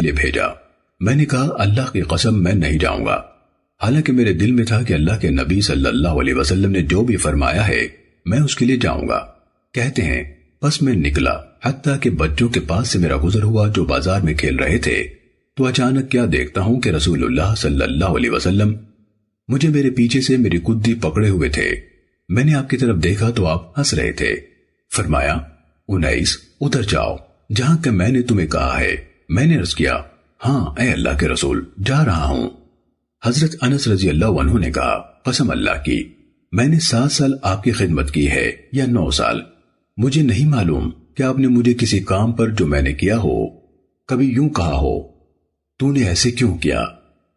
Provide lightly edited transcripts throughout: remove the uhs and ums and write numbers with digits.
لیے بھیجا۔ میں نے کہا اللہ کی قسم میں نہیں جاؤں گا، حالانکہ میرے دل میں تھا کہ اللہ کے نبی صلی اللہ علیہ وسلم نے جو بھی فرمایا ہے میں اس کے لیے جاؤں گا۔ کہتے ہیں پس میں نکلا حتیٰ کہ بچوں کے پاس سے میرا گزر ہوا جو بازار میں کھیل رہے تھے، تو اچانک کیا دیکھتا ہوں کہ رسول اللہ صلی اللہ علیہ وسلم مجھے میرے پیچھے سے میری کدی پکڑے ہوئے تھے۔ میں نے آپ کی طرف دیکھا تو آپ ہنس رہے تھے۔ فرمایا انیس ادھر جاؤ جہاں کہ میں نے تمہیں کہا ہے۔ میں نے عرض کیا ہاں اے اللہ کے رسول جا رہا ہوں۔ حضرت انس رضی اللہ عنہ نے کہا قسم اللہ کی میں نے 7 سال آپ کی خدمت کی ہے یا 9 سال، مجھے نہیں معلوم کہ آپ نے مجھے کسی کام پر جو میں نے کیا ہو کبھی یوں کہا ہو تو نے ایسے کیوں کیا،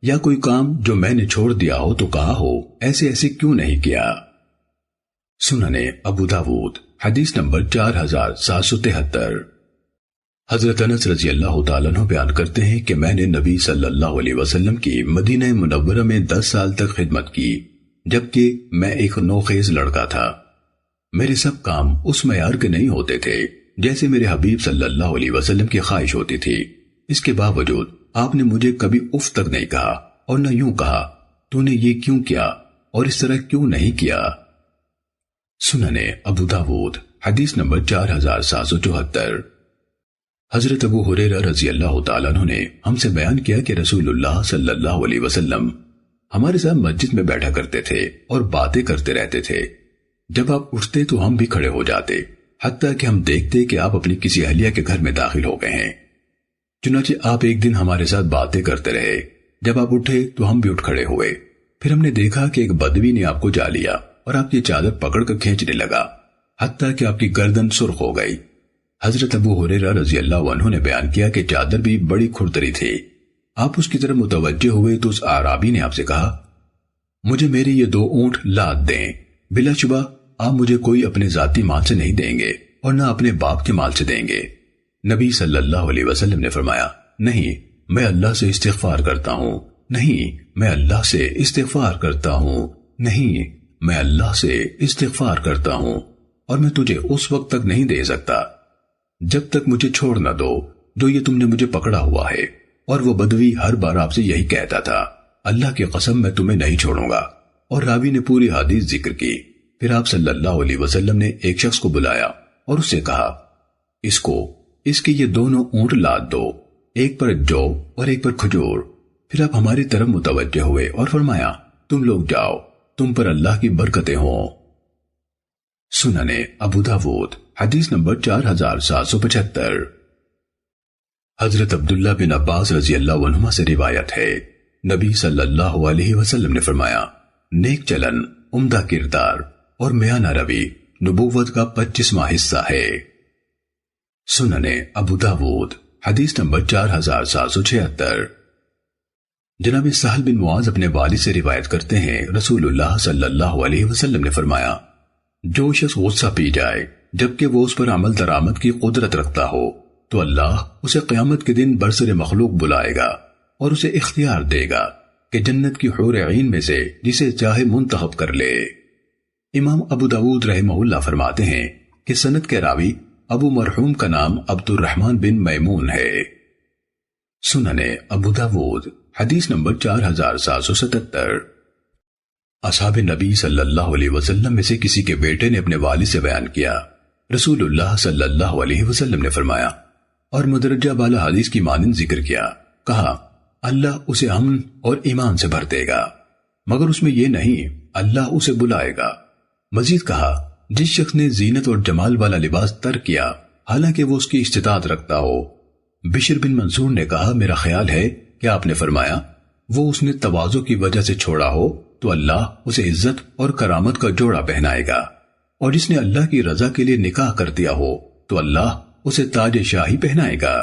یا کوئی کام جو میں نے چھوڑ دیا ہو تو کہا ہو ایسے ایسے کیوں نہیں کیا۔ سننے ابو داود حدیث نمبر 4773۔ حضرت انس رضی اللہ تعالیٰ عنہ بیان کرتے ہیں کہ میں نے نبی صلی اللہ علیہ وسلم کی مدینہ منورہ میں 10 سال تک خدمت کی، جبکہ میں ایک نوخیز لڑکا تھا۔ میرے سب کام اس معیار کے نہیں ہوتے تھے جیسے میرے حبیب صلی اللہ علیہ وسلم کی خواہش ہوتی تھی۔ اس کے باوجود آپ نے مجھے کبھی اف تک نہیں کہا اور نہ یوں کہا تو نے یہ کیوں کیا اور اس طرح کیوں نہیں کیا۔ سننے ابو داود حدیث نمبر 4774۔ حضرت ابو ہریرہ رضی اللہ تعالیٰ عنہ نے ہم سے بیان کیا کہ رسول اللہ صلی اللہ علیہ وسلم ہمارے ساتھ مسجد میں بیٹھا کرتے تھے اور باتیں کرتے رہتے تھے۔ جب آپ اٹھتے تو ہم بھی کھڑے ہو جاتے، حتیٰ کہ ہم دیکھتے کہ آپ اپنی کسی اہلیہ کے گھر میں داخل ہو گئے ہیں۔ چنانچہ آپ ایک دن ہمارے ساتھ باتیں کرتے رہے، جب آپ اٹھے تو ہم بھی اٹھ کھڑے ہوئے۔ پھر ہم نے دیکھا کہ ایک بدوی نے آپ کو جا لیا اور آپ کی چادر پکڑ کر کھینچنے لگا، حتیٰ کہ آپ کی گردن سرخ ہو گئی۔ حضرت ابو ہریرہ رضی اللہ عنہ نے بیان کیا کہ چادر بھی بڑی کھردری تھی۔ آپ اس کی طرف متوجہ ہوئے تو اس اعرابی نے آپ سے کہا مجھے میرے یہ 2 اونٹ لاد دیں، بلا شبہ آپ مجھے کوئی اپنے ذاتی مال سے نہیں دیں گے اور نہ اپنے باپ کے مال سے دیں گے۔ نبی صلی اللہ علیہ وسلم نے فرمایا نہیں میں اللہ سے استغفار کرتا ہوں، نہیں میں اللہ سے استغفار کرتا ہوں، نہیں میں اللہ سے استغفار کرتا ہوں، اور میں تجھے اس وقت تک نہیں دے سکتا جب تک مجھے چھوڑ نہ دو جو یہ تم نے مجھے پکڑا ہوا ہے۔ اور وہ بدوی ہر بار آپ سے یہی کہتا تھا اللہ کی قسم میں تمہیں نہیں چھوڑوں گا، اور راوی نے پوری حدیث ذکر کی۔ پھر آپ صلی اللہ علیہ وسلم نے ایک شخص کو بلایا اور اس سے کہا اس کے یہ دونوں اونٹ لاد دو، ایک پر جو اور ایک پر کھجور۔ پھر آپ ہماری طرف متوجہ ہوئے اور فرمایا تم لوگ جاؤ، تم پر اللہ کی برکتیں ہوں۔ سننے ابو داود حدیث نمبر 4775۔ حضرت عبداللہ بن عباس رضی اللہ عنہما سے روایت ہے نبی صلی اللہ علیہ وسلم نے فرمایا نیک چلن، عمدہ کردار اور میانہ روی نبوت کا 25واں حصہ ہے۔ سننے ابو داود حدیث نمبر 4776۔ جناب سہل بن معاذ اپنے والد سے روایت کرتے ہیں رسول اللہ صلی اللہ علیہ وسلم نے فرمایا جو شخص غصہ پی جائے جبکہ وہ اس پر عمل درآمد کی قدرت رکھتا ہو تو اللہ اسے قیامت کے دن برسر مخلوق بلائے گا اور اسے اختیار دے گا کہ جنت کی حور عین میں سے جسے چاہے منتخب کر لے۔ امام ابو داود رحمہ اللہ فرماتے ہیں کہ سند کے راوی ابو مرحوم کا نام عبد الرحمن بن میمون ہے۔ سننے ابو داود حدیث نمبر 4777۔ اصحاب نبی صلی اللہ علیہ وسلم میں سے کسی کے بیٹے نے اپنے والد سے بیان کیا رسول اللہ صلی اللہ علیہ وسلم نے فرمایا، اور مدرجہ بالا حدیث کی مانند ذکر کیا، کہا اللہ اسے امن اور ایمان سے بھر دے گا، مگر اس میں یہ نہیں اللہ اسے بلائے گا۔ مزید کہا جس شخص نے زینت اور جمال والا لباس ترک کیا حالانکہ وہ اس کی استطاعت رکھتا ہو۔ بشر بن منصور نے کہا میرا خیال ہے کہ آپ نے فرمایا وہ اس نے تواضع کی وجہ سے چھوڑا ہو تو اللہ اسے عزت اور کرامت کا جوڑا پہنائے گا، اور جس نے اللہ کی رضا کے لیے نکاح کر دیا ہو تو اللہ اسے تاج شاہی پہنائے گا۔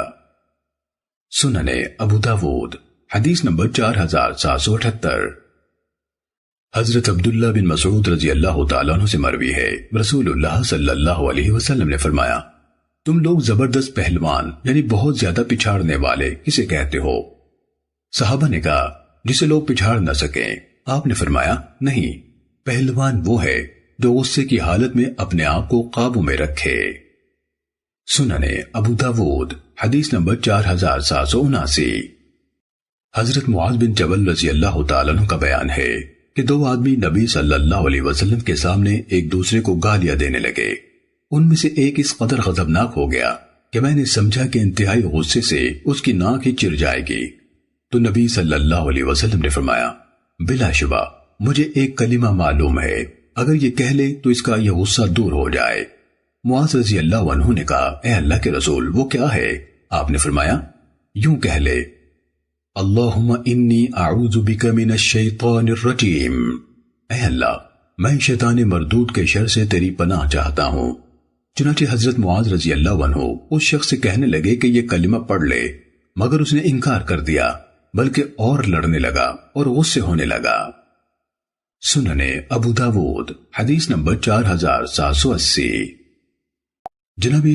سننے ابو داود حدیث نمبر 4778۔ حضرت عبداللہ بن مسعود رضی اللہ تعالیٰ عنہ سے مروی ہے رسول اللہ صلی اللہ علیہ وسلم نے فرمایا تم لوگ زبردست پہلوان یعنی بہت زیادہ پچھاڑنے والے کسے کہتے ہو؟ صحابہ نے کہا جسے لوگ پچھاڑ نہ سکیں۔ آپ نے فرمایا نہیں، پہلوان وہ ہے جو غصے کی حالت میں اپنے آپ کو قابو میں رکھے۔ سننے ابو داود حدیث نمبر 4779۔ حضرت معاذ بن جبل رضی اللہ تعالیٰ عنہ کا بیان ہے کہ دو آدمی نبی صلی اللہ علیہ وسلم کے سامنے ایک دوسرے کو گالیاں دینے لگے۔ ان میں سے ایک اس قدر غضبناک ہو گیا کہ میں نے سمجھا کہ انتہائی غصے سے اس کی ناک ہی چر جائے گی، تو نبی صلی اللہ علیہ وسلم نے فرمایا، بلا شبہ مجھے ایک کلمہ معلوم ہے، اگر یہ کہہ لے تو اس کا یہ غصہ دور ہو جائے۔ معاذ رضی اللہ عنہ نے کہا، اے اللہ کے رسول وہ کیا ہے؟ آپ نے فرمایا، یوں کہہ لے، اللہم انی اعوذ بک من الشیطان الرجیم، اے اللہ میں شیطان مردود کے شر سے تیری پناہ چاہتا ہوں۔ چنانچہ حضرت معاذ رضی اللہ عنہ اس شخص سے کہنے لگے کہ یہ کلمہ پڑھ لے، مگر اس نے انکار کر دیا، بلکہ اور لڑنے لگا اور غصے ہونے لگا۔ سننے ابو داود حدیث نمبر 4780۔ جناب